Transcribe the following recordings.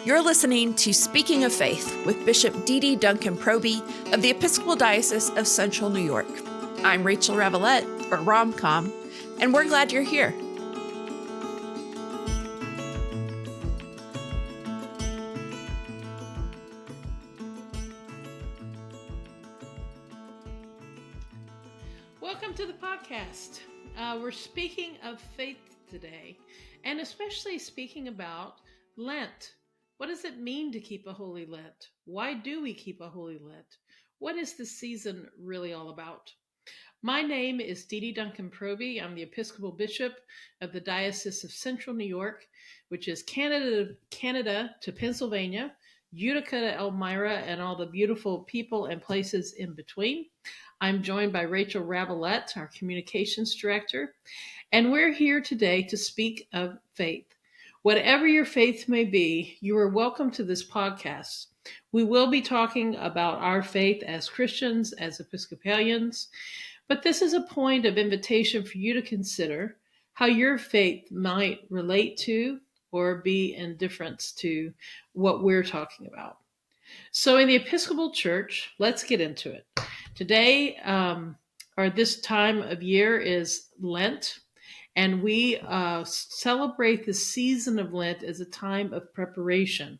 You're listening to Speaking of Faith with Bishop DeDe Duncan Proby of the Episcopal Diocese of Central New York. I'm Rachel Ravelette, or RomComm, and we're glad you're here. Welcome to the podcast. We're speaking of faith today, and especially speaking about Lent. What does it mean to keep a holy Lent? Why do we keep a holy Lent? What is the season really all about? My name is DeDe Duncan Proby. I'm the Episcopal Bishop of the Diocese of Central New York, which is Canada to Pennsylvania, Utica to Elmira, and all the beautiful people and places in between. I'm joined by Rachel Ravelette, our Communications Director, and we're here today to speak of faith. Whatever your faith may be, you are welcome to this podcast. We will be talking about our faith as Christians, as Episcopalians, but this is a point of invitation for you to consider how your faith might relate to or be in difference to what we're talking about. So in the Episcopal Church, let's get into it. Today, or this time of year, is Lent, and we celebrate the season of Lent as a time of preparation.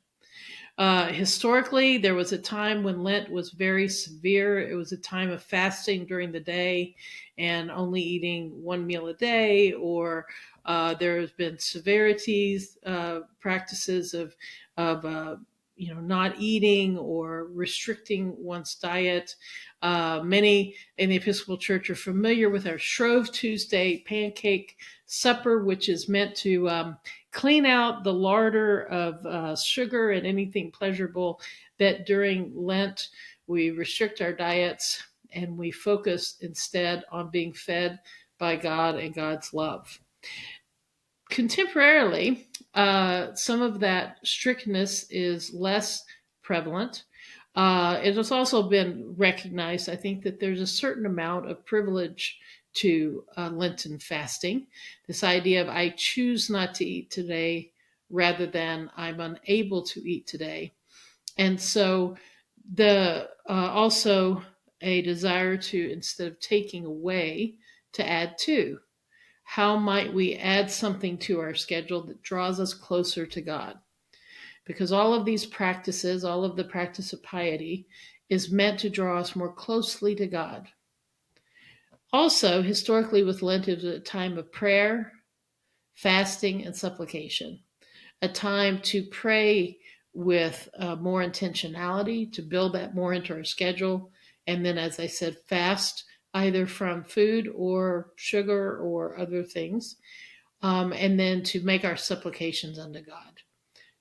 Historically, there was a time when Lent was very severe. It was a time of fasting during the day and only eating one meal a day, or there has been severities, practices of not eating or restricting one's diet. Many in the Episcopal Church are familiar with our Shrove Tuesday pancake supper, which is meant to clean out the larder of sugar and anything pleasurable that during Lent we restrict our diets and we focus instead on being fed by God and God's love. Contemporarily, some of that strictness is less prevalent. It has also been recognized, I think, that there's a certain amount of privilege to Lenten fasting. This idea of I choose not to eat today rather than I'm unable to eat today. And so also a desire to, instead of taking away, to add to. How might we add something to our schedule that draws us closer to God? Because all of these practices, all of the practice of piety, is meant to draw us more closely to God. Also, historically with Lent, it was a time of prayer, fasting, and supplication. A time to pray with more intentionality, to build that more into our schedule. And then, as I said, fast, either from food or sugar or other things. And then to make our supplications unto God.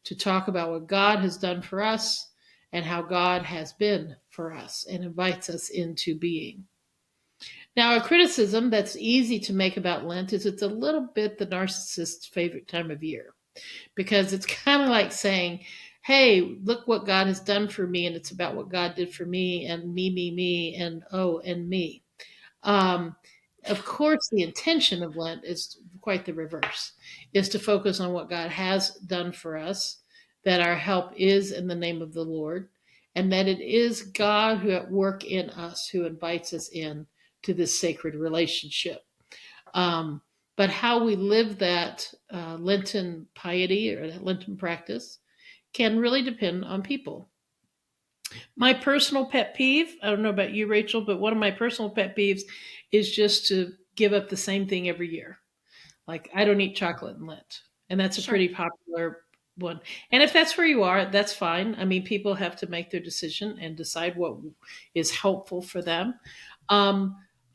To talk about what God has done for us and how God has been for us and invites us into being. Now, a criticism that's easy to make about Lent is it's a little bit the narcissist's favorite time of year, because it's kind of like saying, hey, look what God has done for me, and it's about what God did for me, and me, and oh, and me. Of course, the intention of Lent is quite the reverse, is to focus on what God has done for us, that our help is in the name of the Lord, and that it is God who at work in us, who invites us in to this sacred relationship. But how we live that Lenten piety or that Lenten practice can really depend on people. My personal pet peeve, I don't know about you, Rachel, but one of my personal pet peeves is just to give up the same thing every year. Like, I don't eat chocolate in Lent. And that's a pretty popular one. And if that's where you are, that's fine. I mean, people have to make their decision and decide what is helpful for them.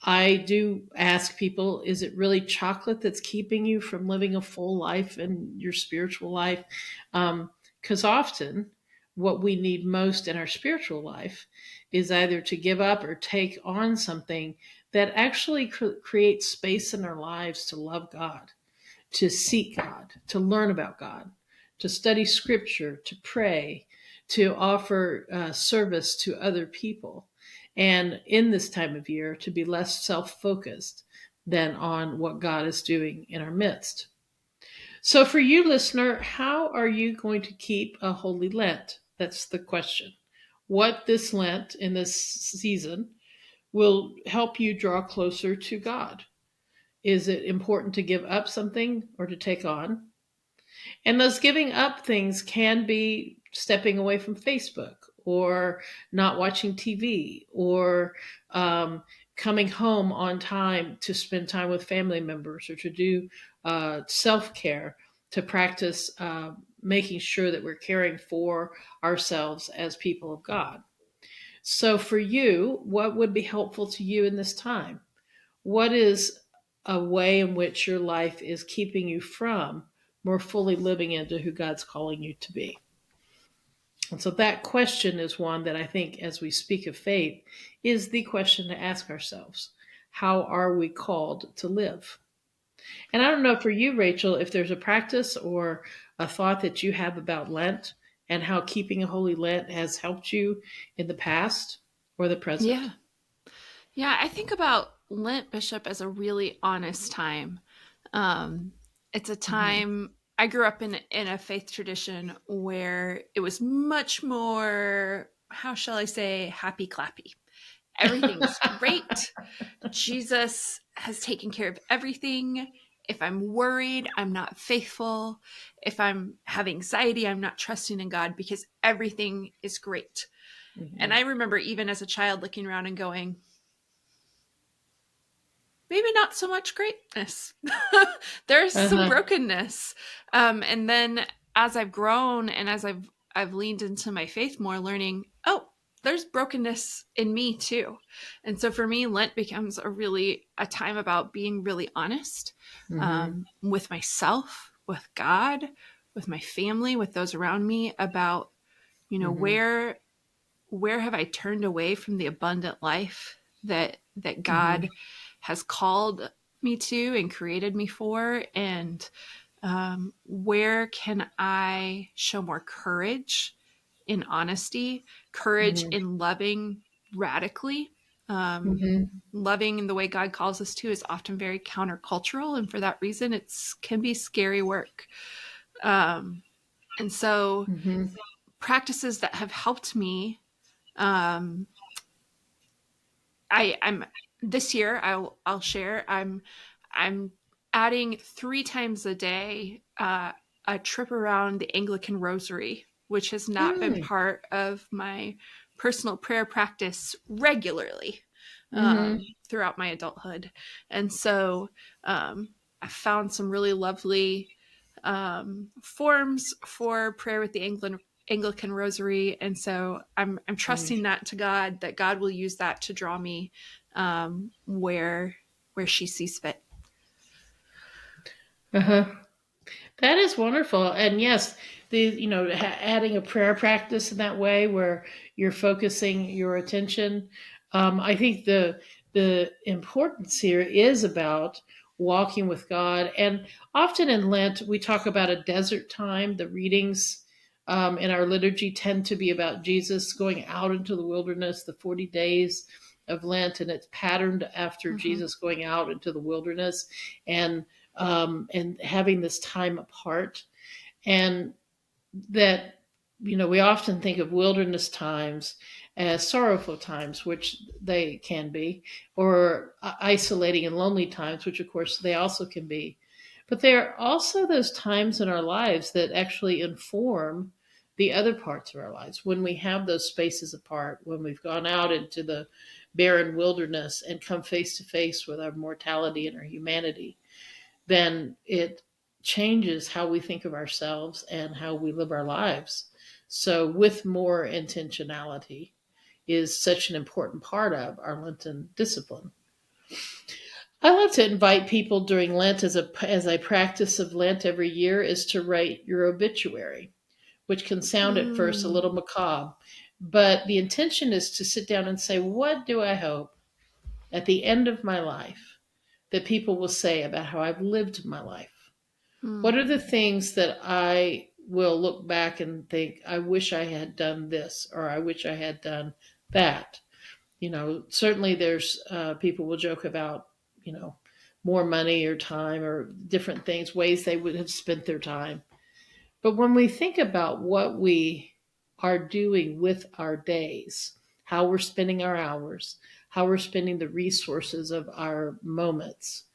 I do ask people, is it really chocolate that's keeping you from living a full life and your spiritual life? Because often what we need most in our spiritual life is either to give up or take on something that actually creates space in our lives to love God, to seek God, to learn about God, to study scripture, to pray, to offer service to other people. And in this time of year, to be less self-focused than on what God is doing in our midst. So, for you, listener, how are you going to keep a holy Lent? That's the question. What this Lent in this season will help you draw closer to God? Is it important to give up something or to take on? And those giving up things can be stepping away from Facebook or not watching TV or um, coming home on time to spend time with family members or to do self care, to practice making sure that we're caring for ourselves as people of God. So, for you, what would be helpful to you in this time? What is a way in which your life is keeping you from more fully living into who God's calling you to be? And so that question is one that I think, as we speak of faith, is the question to ask ourselves. How are we called to live? And I don't know for you, Rachel, if there's a practice or a thought that you have about Lent and how keeping a holy Lent has helped you in the past or the present. Yeah. Yeah, I think about Lent, Bishop, as a really honest time. Um, it's a Mm-hmm. time I grew up in a faith tradition where it was much more, how shall I say, happy clappy. Everything's great. Jesus has taken care of everything. If I'm worried, I'm not faithful. If I'm have anxiety, I'm not trusting in God because everything is great. And Mm-hmm. I remember even as a child looking around and going, maybe not so much greatness. There's some Uh-huh. brokenness. And then as I've grown and as I've leaned into my faith more, learning, oh, there's brokenness in me too. And so for me, Lent becomes a time about being really honest Mm-hmm. with myself, with God, with my family, with those around me about, Mm-hmm. where have I turned away from the abundant life that Mm-hmm. God has called me to and created me for, and where can I show more courage in honesty, courage Mm-hmm. in loving radically. Um, Mm-hmm. Loving in the way God calls us to is often very countercultural, and for that reason, it's can be scary work. Um, and so, Mm-hmm. practices that have helped me um, I'm this year I'll share I'm adding 3 times a day a trip around the Anglican Rosary, which has not been Mm. part of my personal prayer practice regularly Mm-hmm. throughout my adulthood, and so I found some really lovely forms for prayer with the Anglican Rosary, and so I'm Mm. trusting that to God, that God will use that to draw me where she sees fit. Uh-huh. That is wonderful. And yes, adding a prayer practice in that way where you're focusing your attention. I think the importance here is about walking with God. And often in Lent, we talk about a desert time. The readings in our liturgy tend to be about Jesus going out into the wilderness, the 40 days of Lent, and it's patterned after Mm-hmm. Jesus going out into the wilderness. And having this time apart. And that, we often think of wilderness times as sorrowful times, which they can be, or isolating and lonely times, which of course they also can be. But there are also those times in our lives that actually inform the other parts of our lives. When we have those spaces apart, when we've gone out into the barren wilderness and come face to face with our mortality and our humanity, then it changes how we think of ourselves and how we live our lives. So, with more intentionality is such an important part of our Lenten discipline. I love to invite people during Lent as a practice of Lent every year is to write your obituary, which can sound at first a Mm, little macabre, but the intention is to sit down and say, what do I hope at the end of my life that people will say about how I've lived my life? mm, What are the things that I will look back and think, I wish I had done this, or I wish I had done that? Certainly there's people will joke about, you know, more money or time or different things, ways they would have spent their time. But when we think about what we are doing with our days, how we're spending our hours, how we're spending the resources of our moments,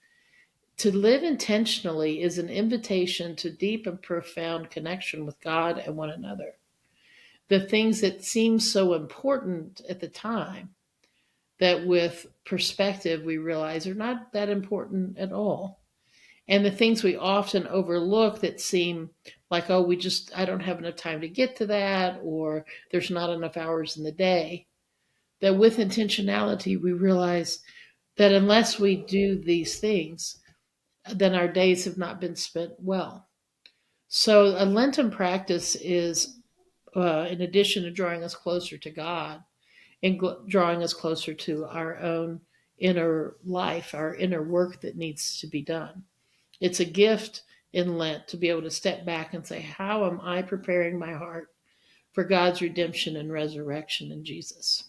to live intentionally is an invitation to deep and profound connection with God and one another. The things that seem so important at the time, that with perspective we realize are not that important at all. And the things we often overlook that seem like, oh, I don't have enough time to get to that, or there's not enough hours in the day, that with intentionality, we realize that unless we do these things, then our days have not been spent well. So a Lenten practice is, in addition to drawing us closer to God and drawing us closer to our own inner life, our inner work that needs to be done. It's a gift in Lent to be able to step back and say, how am I preparing my heart for God's redemption and resurrection in Jesus?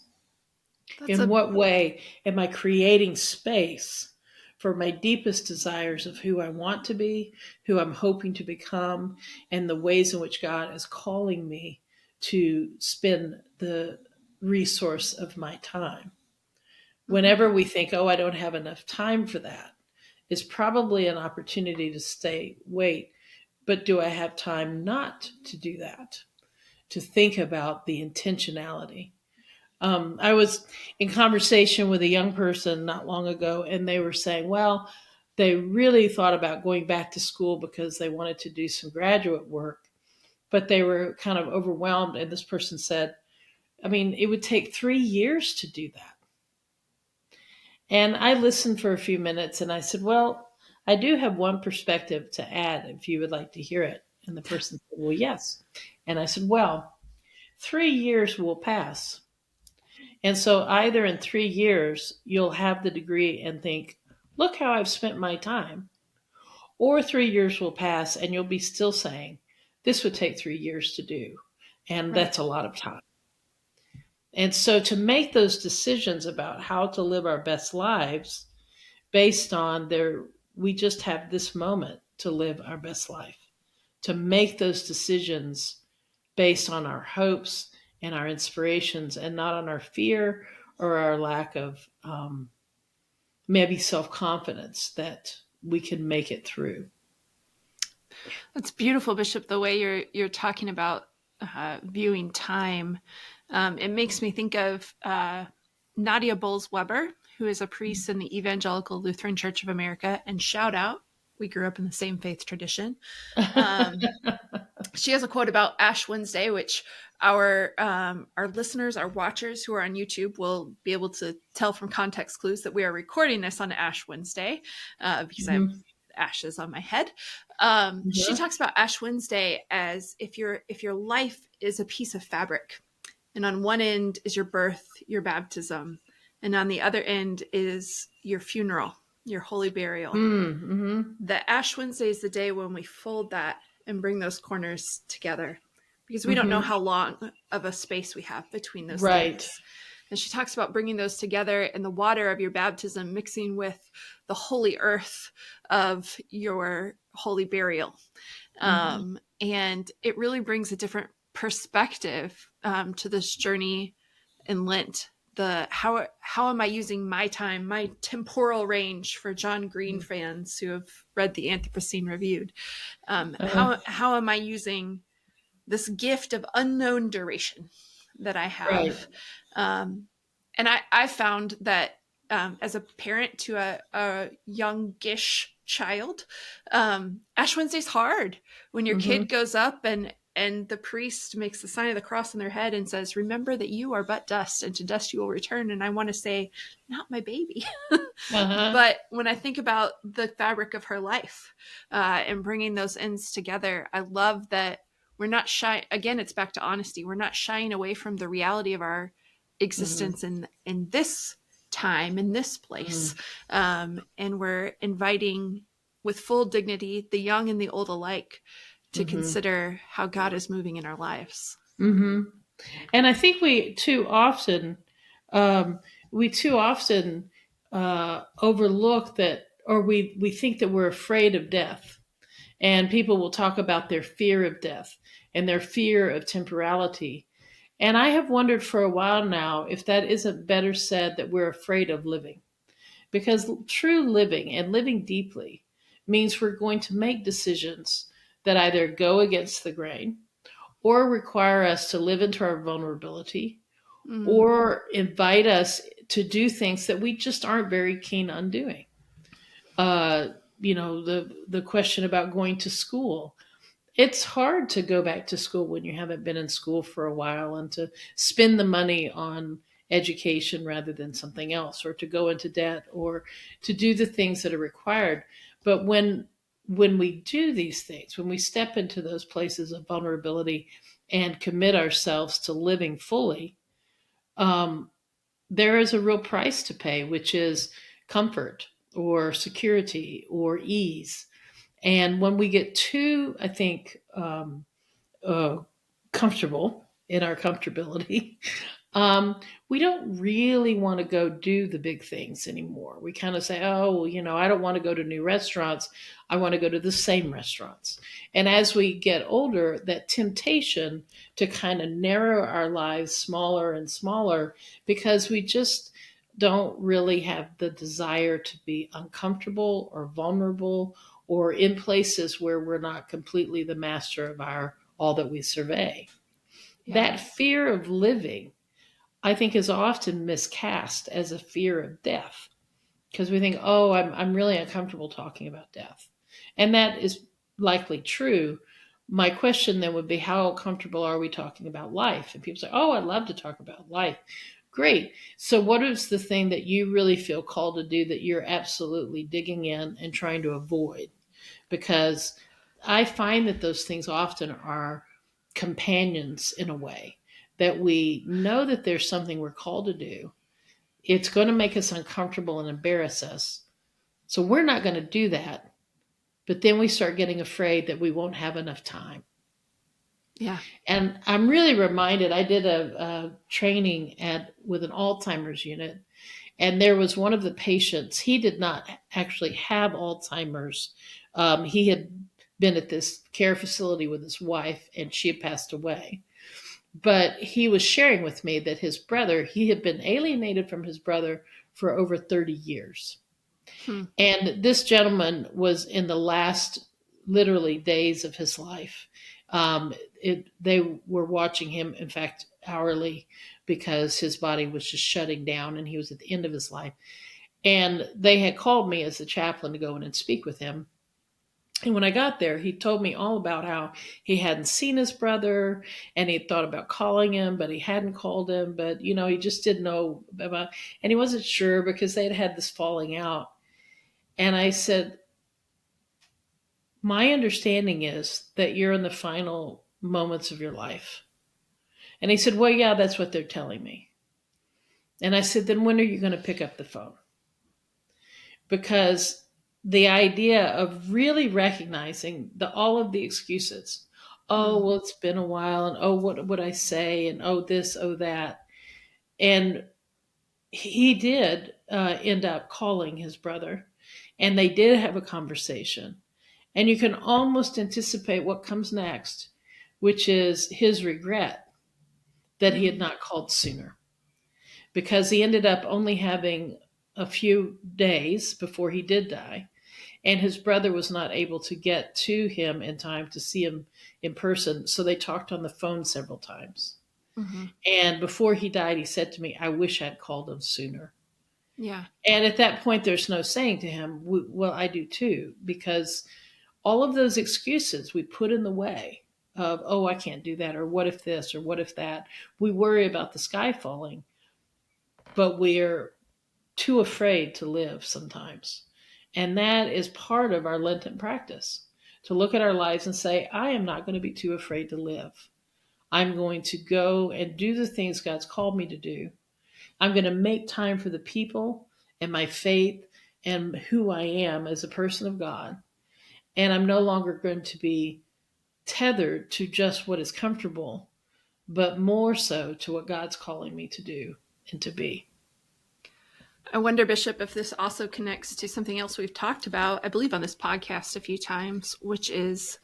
That's In a what way am I creating space for my deepest desires of who I want to be, who I'm hoping to become, and the ways in which God is calling me to spend the resource of my time? mhm. Whenever we think, oh, I don't have enough time for that, is probably an opportunity to say, wait, but do I have time not to do that? To think about the intentionality. I was in conversation with a young person not long ago, and they were saying, well, they really thought about going back to school because they wanted to do some graduate work, but they were kind of overwhelmed. And this person said, I mean, it would take 3 years to do that. And I listened for a few minutes and I said, well, I do have one perspective to add if you would like to hear it. And the person said, well, yes. And I said, well, 3 years will pass. And so either in 3 years, you'll have the degree and think, look how I've spent my time. Or 3 years will pass and you'll be still saying, this would take 3 years to do. And Right. that's a lot of time. And so to make those decisions about how to live our best lives based on we just have this moment to live our best life, to make those decisions based on our hopes and our inspirations and not on our fear or our lack of maybe self-confidence that we can make it through. That's beautiful, Bishop. The way you're talking about viewing time, it makes me think of Nadia Bowles-Weber, who is a priest in the Evangelical Lutheran Church of America. And shout out, we grew up in the same faith tradition. She has a quote about Ash Wednesday, which our listeners, our watchers who are on YouTube will be able to tell from context clues that we are recording this on Ash Wednesday because I have ashes on my head. She talks about Ash Wednesday as if your life is a piece of fabric, and on one end is your birth, your baptism, and on the other end is your funeral, your holy burial. The Ash Wednesday is the day when we fold that and bring those corners together, because we don't know how long of a space we have between those things. And she talks about bringing those together in the water of your baptism, mixing with the holy earth of your holy burial. And it really brings a different perspective to this journey in Lent. How am I using my time, my temporal range, for John Green fans who have read the Anthropocene Reviewed? How am I using this gift of unknown duration that I have? And I found that as a parent to a youngish child, Ash Wednesday's hard when your kid goes up and the priest makes the sign of the cross on their head and says, remember that you are but dust, and to dust you will return. And I want to say, not my baby. But when I think about the fabric of her life and bringing those ends together, I love that we're not shy. Again, it's back to honesty. We're not shying away from the reality of our existence in this time, in this place. And we're inviting with full dignity the young and the old alike to consider how God is moving in our lives. And I think we too often overlook that or we think that we're afraid of death. And people will talk about their fear of death and their fear of temporality. And I have wondered for a while now if that isn't better said that we're afraid of living. Because true living and living deeply means we're going to make decisions that either go against the grain or require us to live into our vulnerability Mm. or invite us to do things that we just aren't very keen on doing. Uh, the question about going to school. It's hard to go back to school when you haven't been in school for a while and to spend the money on education rather than something else, or to go into debt, or to do the things that are required. But when we do these things, when we step into those places of vulnerability and commit ourselves to living fully, um, there is a real price to pay, which is comfort or security or ease. And when we get too, I think, uh, comfortable in our comfortability, um, we don't really want to go do the big things anymore. We kind of say, oh, well, I don't want to go to new restaurants. I want to go to the same restaurants. And as we get older, that temptation to kind of narrow our lives smaller and smaller because we just don't really have the desire to be uncomfortable or vulnerable or in places where we're not completely the master of our all that we survey. Yeah. That fear of living, I think, is often miscast as a fear of death because we think, oh, I'm really uncomfortable talking about death. And that is likely true. My question then would be, how comfortable are we talking about life? And people say, oh, I'd love to talk about life. Great. So, what is the thing that you really feel called to do that you're absolutely digging in and trying to avoid? Because I find that those things often are companions in a way, that we know that there's something we're called to do. It's going to make us uncomfortable and embarrass us. So we're not going to do that. But then we start getting afraid that we won't have enough time. Yeah. And I'm really reminded, I did a training with an Alzheimer's unit, and there was one of the patients. He did not actually have Alzheimer's. He had been at this care facility with his wife, and she had passed away. But he was sharing with me that his brother, he had been alienated from his brother for over 30 years. Hmm. And this gentleman was in the last, literally, days of his life. They were watching him, in fact, hourly, because his body was just shutting down and he was at the end of his life. And they had called me as the chaplain to go in and speak with him. And when I got there, he told me all about how he hadn't seen his brother and he thought about calling him, but he hadn't called him. But, he just didn't know about, and he wasn't sure because they had this falling out. And I said, my understanding is that you're in the final moments of your life. And he said, well, yeah, that's what they're telling me. And I said, then when are you going to pick up the phone? Because the idea of really recognizing all of the excuses, oh, Mm. well, it's been a while, and oh, what would I say, and oh, this, oh, that. And he did end up calling his brother, and they did have a conversation. And you can almost anticipate what comes next, which is his regret that he had Mm. not called sooner, because he ended up only having a few days before he did die. And his brother was not able to get to him in time to see him in person. So they talked on the phone several times. Hmm. And before he died, he said to me, I wish I'd called him sooner. Yeah. And at that point, there's no saying to him, well, I do too, because all of those excuses we put in the way of, oh, I can't do that, or what if this, or what if that. We worry about the sky falling, but we're too afraid to live sometimes. And that is part of our Lenten practice, to look at our lives and say, I am not going to be too afraid to live. I'm going to go and do the things God's called me to do. I'm going to make time for the people and my faith and who I am as a person of God. And I'm no longer going to be tethered to just what is comfortable, but more so to what God's calling me to do and to be. I wonder, Bishop, if this also connects to something else we've talked about, I believe, on this podcast a few times, which is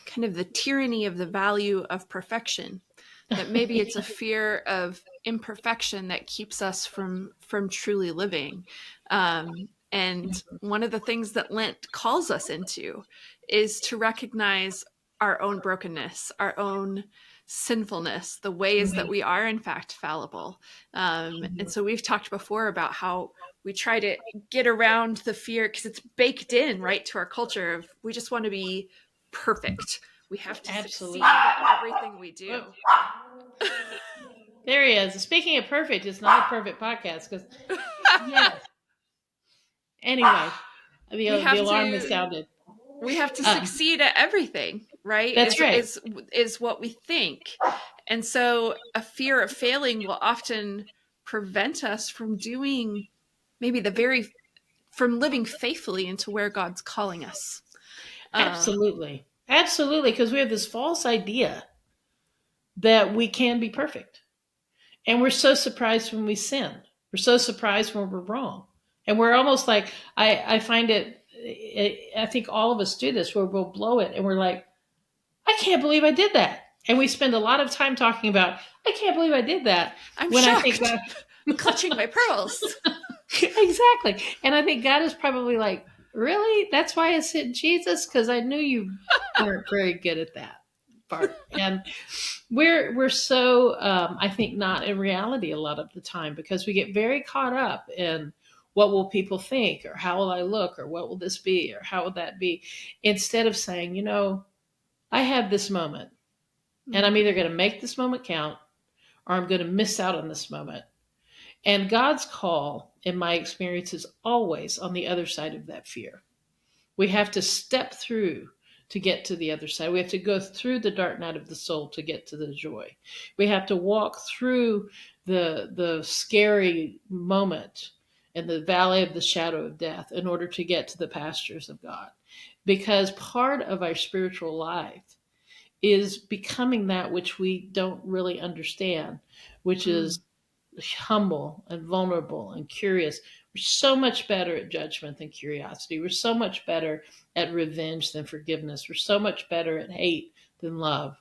kind of the tyranny of the value of perfection. That maybe it's a fear of imperfection that keeps us from truly living. And one of the things that Lent calls us into is to recognize our own brokenness, our own sinfulness, the ways that we are in fact fallible. And so we've talked before about how we try to get around the fear because it's baked in right to our culture of we just want to be perfect. We have to Absolutely. succeed at everything we do. There he is. Speaking of perfect, it's not a perfect podcast because yes. Anyway, the alarm has sounded. We have to succeed at everything, right? That's right. Is what we think. And so a fear of failing will often prevent us from doing maybe from living faithfully into where God's calling us. Absolutely. Absolutely. Because we have this false idea that we can be perfect. And we're so surprised when we sin. We're so surprised when we're wrong. And we're almost like, I find it, I think all of us do this where we'll blow it and we're like, I can't believe I did that. And we spend a lot of time talking about, I can't believe I did that. I'm shocked. Clutching my pearls. Exactly. And I think God is probably like, really? That's why I said Jesus? Because I knew you weren't very good at that part. And we're so, I think, not in reality a lot of the time because we get very caught up in what will people think or how will I look or what will this be or how will that be? Instead of saying, I have this moment and I'm either going to make this moment count or I'm going to miss out on this moment. And God's call, in my experience, is always on the other side of that fear. We have to step through to get to the other side. We have to go through the dark night of the soul to get to the joy. We have to walk through the scary moment in the valley of the shadow of death in order to get to the pastures of God. Because part of our spiritual life is becoming that which we don't really understand, which is humble and vulnerable and curious. We're so much better at judgment than curiosity. We're so much better at revenge than forgiveness. We're so much better at hate than love.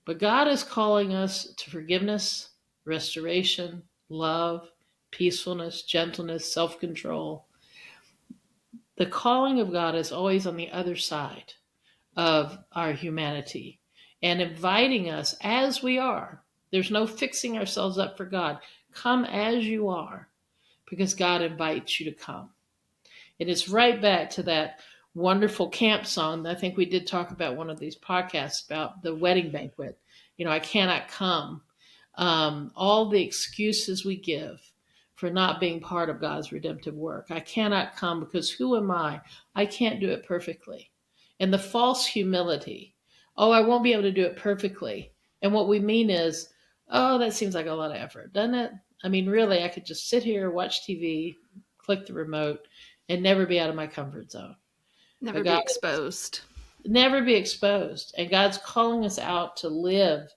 But God is calling us to forgiveness, restoration, love, peacefulness, gentleness, self-control. The calling of God is always on the other side of our humanity and inviting us as we are. There's no fixing ourselves up for God. Come as you are, because God invites you to come. And it's right back to that wonderful camp song that I think we did talk about one of these podcasts about the wedding banquet. I cannot come. All the excuses we give for not being part of God's redemptive work. I cannot come because who am I? I can't do it perfectly. And the false humility. Oh, I won't be able to do it perfectly. And what we mean is, oh, that seems like a lot of effort, doesn't it? I mean, really, I could just sit here, watch TV, click the remote, and never be out of my comfort zone. Never be exposed. Never be exposed. And God's calling us out to live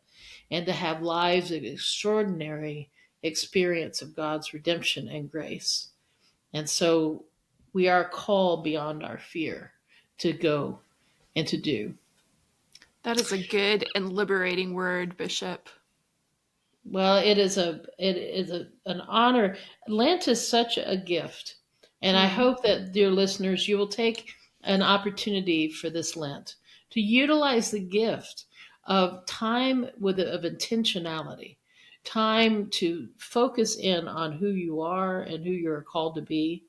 and to have lives of extraordinary experience of God's redemption and grace. And so we are called beyond our fear to go and to do. That is a good and liberating word, Bishop. Well, it is an honor. Lent is such a gift. And I hope that, dear listeners, you will take an opportunity for this Lent to utilize the gift of time of intentionality, time to focus in on who you are and who you're called to be,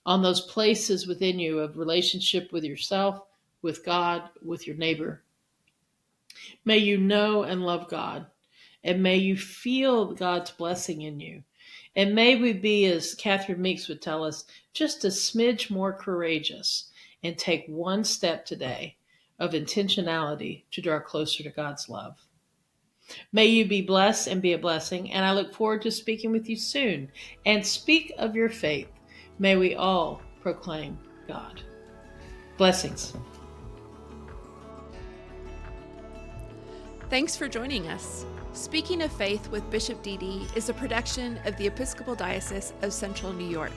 on those places within you of relationship with yourself, with God, with your neighbor. May you know and love God, and may you feel God's blessing in you. And may we be, as Catherine Meeks would tell us, just a smidge more courageous and take one step today of intentionality to draw closer to God's love. May you be blessed and be a blessing, and I look forward to speaking with you soon. And speak of your faith. May we all proclaim God. Blessings. Thanks for joining us. Speaking of Faith with Bishop DeDe is a production of the Episcopal Diocese of Central New York.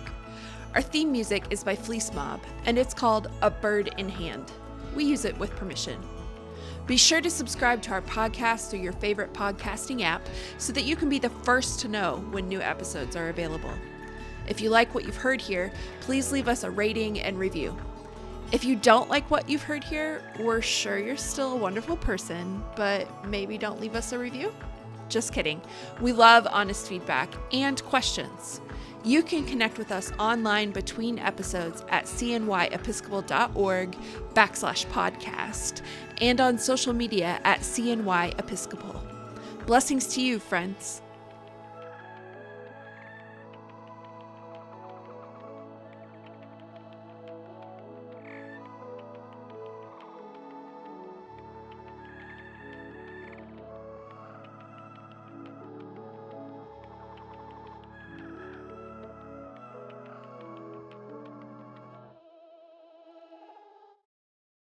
Our theme music is by Fleece Mob, and it's called A Bird in Hand. We use it with permission. Be sure to subscribe to our podcast through your favorite podcasting app so that you can be the first to know when new episodes are available. If you like what you've heard here, please leave us a rating and review. If you don't like what you've heard here, we're sure you're still a wonderful person, but maybe don't leave us a review? Just kidding. We love honest feedback and questions. You can connect with us online between episodes at cnyepiscopal.org/podcast and on social media at CNY Episcopal. Blessings to you, friends.